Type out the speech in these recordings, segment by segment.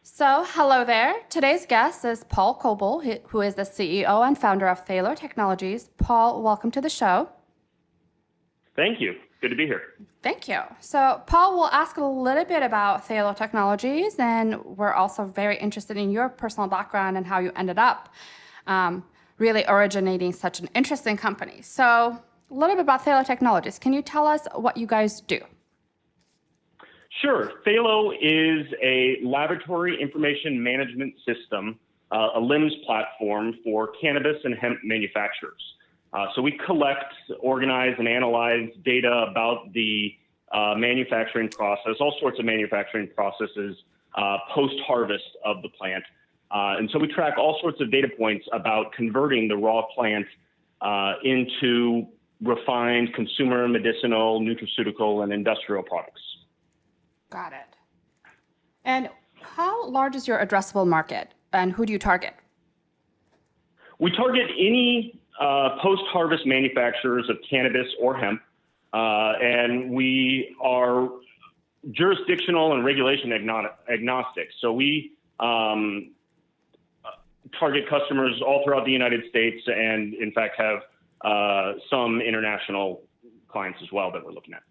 So, hello there. Today's guest is Paul Coble, who is the CEO and founder of Thalo Technologies. Paul, welcome to the show. Thank you. Good to be here. Thank you. So, Paul, we'll ask a little bit about Thalo Technologies, and we're also very interested in your personal background and how you ended up really originating such an interesting company. So, a little bit about Thalo Technologies. Can you tell us what you guys do? Sure. Thalo is a laboratory information management system, a LIMS platform for cannabis and hemp manufacturers. So we collect, organize, and analyze data about the manufacturing process, all sorts of manufacturing processes post-harvest of the plant. And so we track all sorts of data points about converting the raw plant into refined consumer, medicinal, nutraceutical, and industrial products. Got it. And how large is your addressable market, and who do you target? We target any post-harvest manufacturers of cannabis or hemp, and we are jurisdictional and regulation agnostic. So we target customers all throughout the United States and, in fact, have some international clients as well that we're looking at.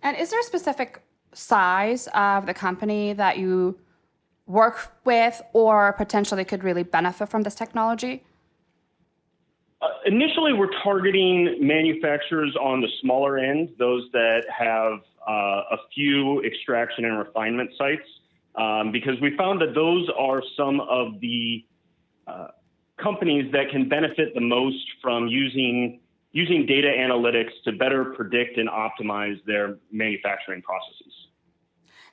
And is there a specific size of the company that you work with or potentially could really benefit from this technology? Initially, we're targeting manufacturers on the smaller end, those that have a few extraction and refinement sites, because we found that those are some of the companies that can benefit the most from using data analytics to better predict and optimize their manufacturing processes.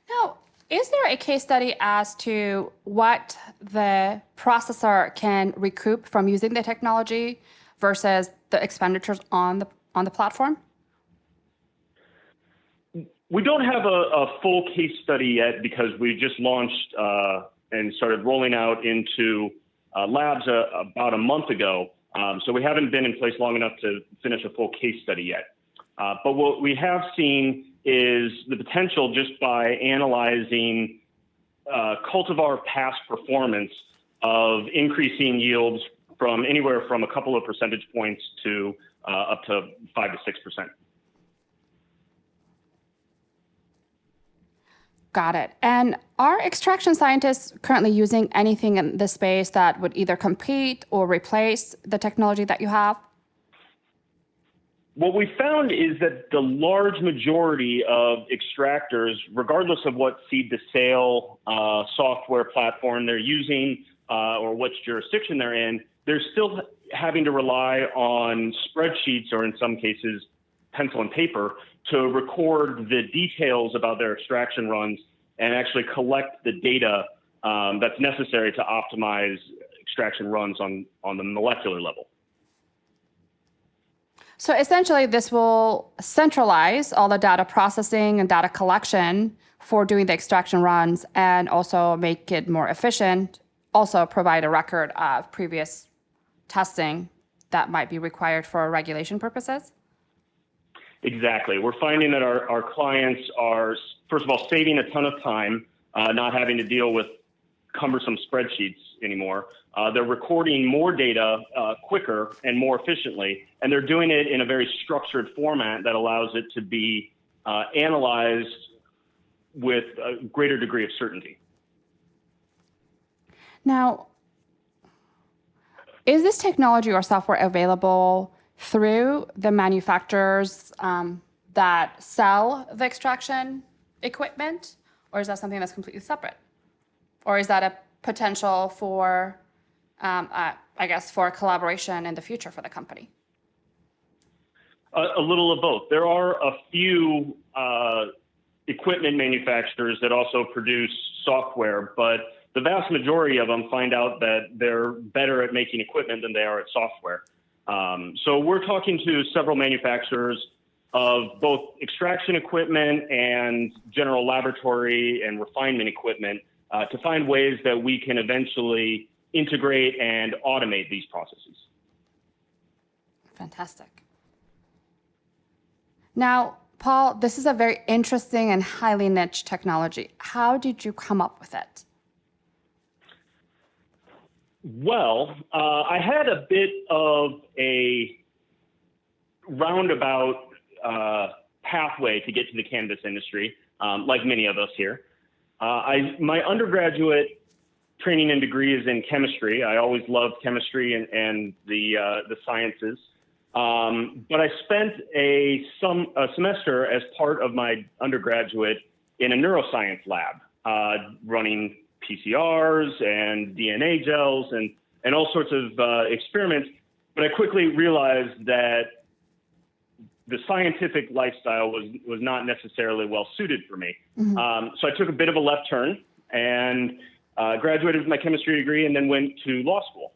Now, is there a case study as to what the processor can recoup from using the technology versus the expenditures on the platform? We don't have a full case study yet because we just launched and started rolling out into labs about a month ago. So we haven't been in place long enough to finish a full case study yet. But what we have seen is the potential just by analyzing cultivar past performance of increasing yields from anywhere from a couple of percentage points to up to 5 to 6%. Got it. And are extraction scientists currently using anything in this space that would either compete or replace the technology that you have? What we found is that the large majority of extractors, regardless of what seed-to-sale software platform they're using or which jurisdiction they're in, they're still having to rely on spreadsheets or, in some cases, pencil and paper to record the details about their extraction runs and actually collect the data that's necessary to optimize extraction runs on the molecular level. So essentially, this will centralize all the data processing and data collection for doing the extraction runs and also make it more efficient, also provide a record of previous testing that might be required for regulation purposes? Exactly. We're finding that our clients are, first of all, saving a ton of time, not having to deal with cumbersome spreadsheets anymore. They're recording more data quicker and more efficiently, and they're doing it in a very structured format that allows it to be analyzed with a greater degree of certainty. Now, is this technology or software available through the manufacturers that sell the extraction equipment, or is that something that's completely separate? Or is that a potential for, for collaboration in the future for the company? A little of both. There are a few equipment manufacturers that also produce software, but the vast majority of them find out that they're better at making equipment than they are at software. So we're talking to several manufacturers of both extraction equipment and general laboratory and refinement equipment to find ways that we can eventually integrate and automate these processes. Fantastic. Now, Paul, this is a very interesting and highly niche technology. How did you come up with it? Well, I had a bit of a roundabout pathway to get to the cannabis industry, like many of us here. My undergraduate training and degree is in chemistry. I always loved chemistry and the sciences. But I spent a semester as part of my undergraduate in a neuroscience lab, running PCRs and DNA gels and all sorts of experiments. But I quickly realized that the scientific lifestyle was not necessarily well suited for me. So I took a bit of a left turn and graduated with my chemistry degree and then went to law school,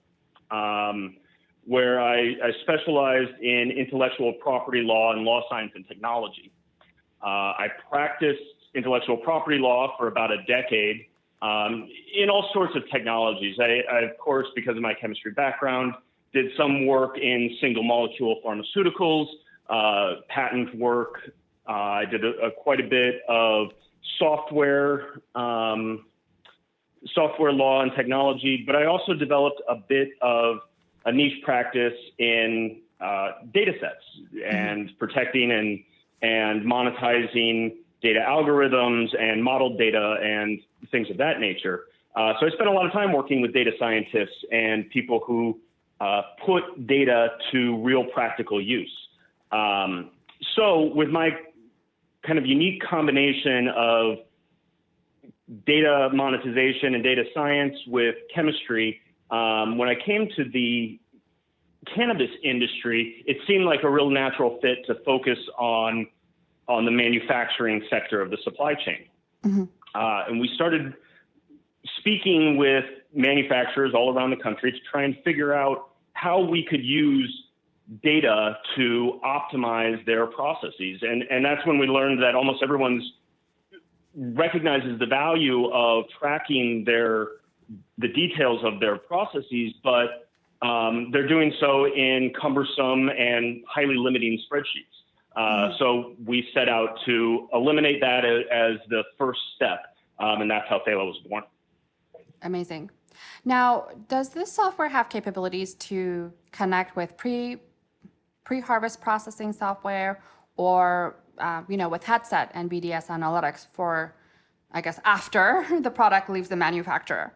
where I specialized in intellectual property law and law science and technology. I practiced intellectual property law for about a decade in all sorts of technologies. I, of course, because of my chemistry background, did some work in single molecule pharmaceuticals, patent work. I did quite a bit of software law and technology, but I also developed a bit of a niche practice in data sets and protecting and monetizing data algorithms and modeled data and things of that nature. So I spent a lot of time working with data scientists and people who put data to real practical use. So with my kind of unique combination of data monetization and data science with chemistry, when I came to the cannabis industry, it seemed like a real natural fit to focus on the manufacturing sector of the supply chain. And we started speaking with manufacturers all around the country to try and figure out how we could use data to optimize their processes. And that's when we learned that almost everyone's recognizes the value of tracking the details of their processes, but they're doing so in cumbersome and highly limiting spreadsheets. So we set out to eliminate that as the first step, and that's how Thalo was born. Amazing. Now, does this software have capabilities to connect with pre-harvest processing software or with headset and BDS analytics for, I guess, after the product leaves the manufacturer?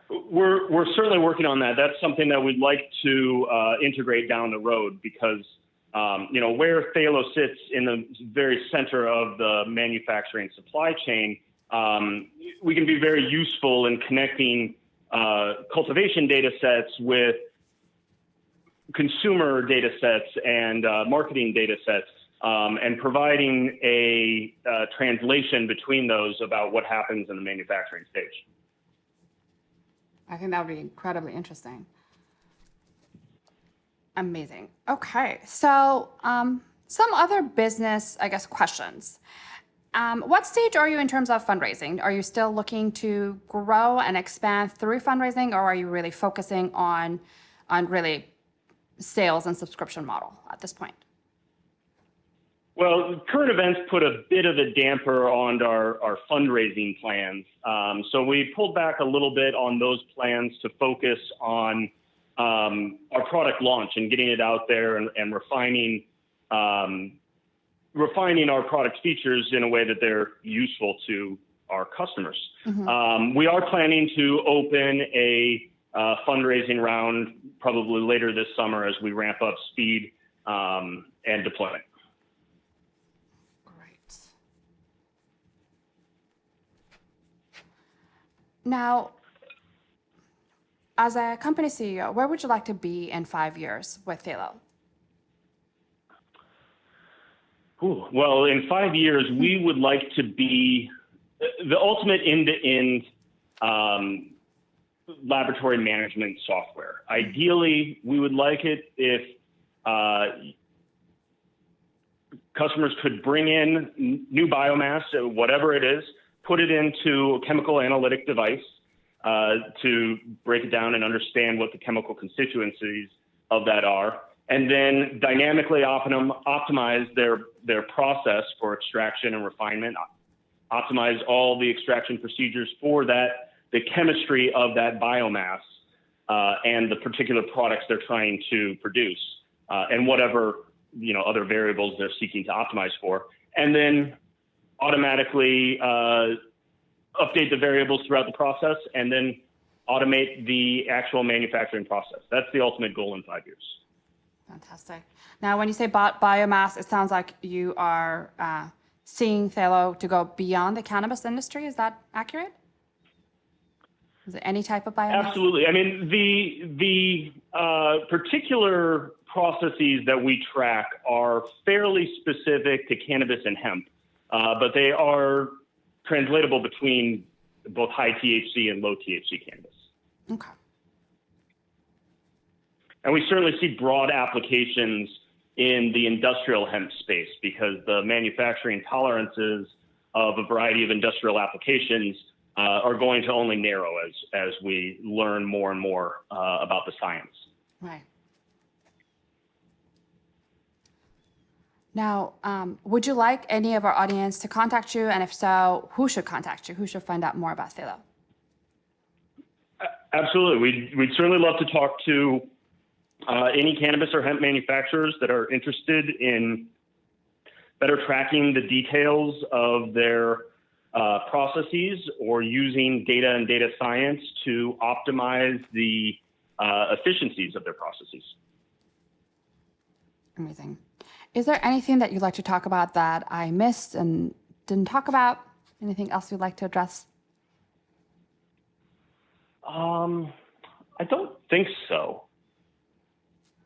We're certainly working on that. That's something that we'd like to integrate down the road because, where Thalo sits in the very center of the manufacturing supply chain, we can be very useful in connecting cultivation data sets with consumer data sets and marketing data sets, and providing a translation between those about what happens in the manufacturing stage. I think that would be incredibly interesting. Amazing. Okay, so some other business, I guess, questions. What stage are you in terms of fundraising? Are you still looking to grow and expand through fundraising, or are you really focusing on really sales and subscription model at this point? Well, current events put a bit of a damper on our fundraising plans. So we pulled back a little bit on those plans to focus on our product launch and getting it out there and refining our product features in a way that they're useful to our customers. We are planning to open a fundraising round probably later this summer as we ramp up speed and deployment. Great. Now, as a company CEO, where would you like to be in 5 years with Thalo? Well, in 5 years, we would like to be the ultimate end-to-end laboratory management software. Ideally, we would like it if customers could bring in new biomass, whatever it is, put it into a chemical analytic device to break it down and understand what the chemical constituencies of that are, and then dynamically optimize their process for extraction and refinement, optimize all the extraction procedures for that the chemistry of that biomass and the particular products they're trying to produce and whatever other variables they're seeking to optimize for, and then automatically update the variables throughout the process, and then automate the actual manufacturing process. That's the ultimate goal in 5 years. Fantastic. Now, when you say biomass, it sounds like you are seeing Thalo to go beyond the cannabis industry. Is that accurate? Is it any type of biomass? Absolutely. I mean, the particular processes that we track are fairly specific to cannabis and hemp, but they are translatable between both high THC and low THC cannabis. Okay. And we certainly see broad applications in the industrial hemp space because the manufacturing tolerances of a variety of industrial applications are going to only narrow as we learn more and more about the science. Right. Now, would you like any of our audience to contact you? And if so, who should contact you? Who should find out more about Thalo? Absolutely. We'd certainly love to talk to any cannabis or hemp manufacturers that are interested in better tracking the details of their processes or using data and data science to optimize the efficiencies of their processes. Amazing. Is there anything that you'd like to talk about that I missed and didn't talk about? Anything else you'd like to address? I don't think so.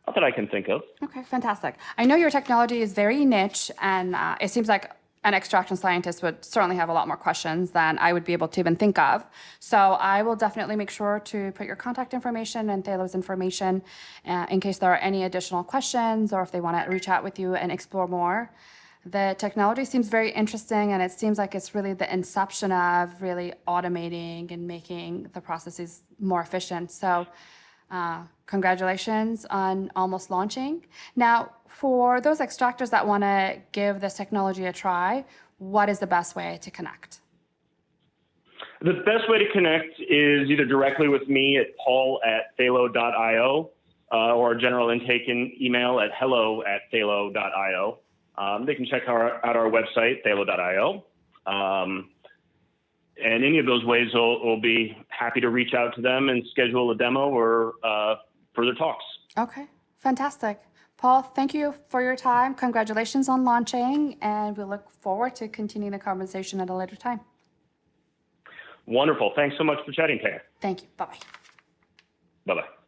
Not that I can think of. Okay, fantastic. I know your technology is very niche, and it seems like an extraction scientist would certainly have a lot more questions than I would be able to even think of. So I will definitely make sure to put your contact information and Thalo's information in case there are any additional questions or if they want to reach out with you and explore more. The technology seems very interesting, and it seems like it's really the inception of really automating and making the processes more efficient. So congratulations on almost launching. Now, for those extractors that want to give this technology a try, what is the best way to connect? The best way to connect is either directly with me at paul@thalo.io or our general intake email at hello@thalo.io. They can check out our website, thalo.io. And any of those ways, we'll be happy to reach out to them and schedule a demo or further talks. Okay, fantastic. Paul, thank you for your time. Congratulations on launching, and we look forward to continuing the conversation at a later time. Wonderful. Thanks so much for chatting, Taya. Thank you. Bye-bye. Bye-bye.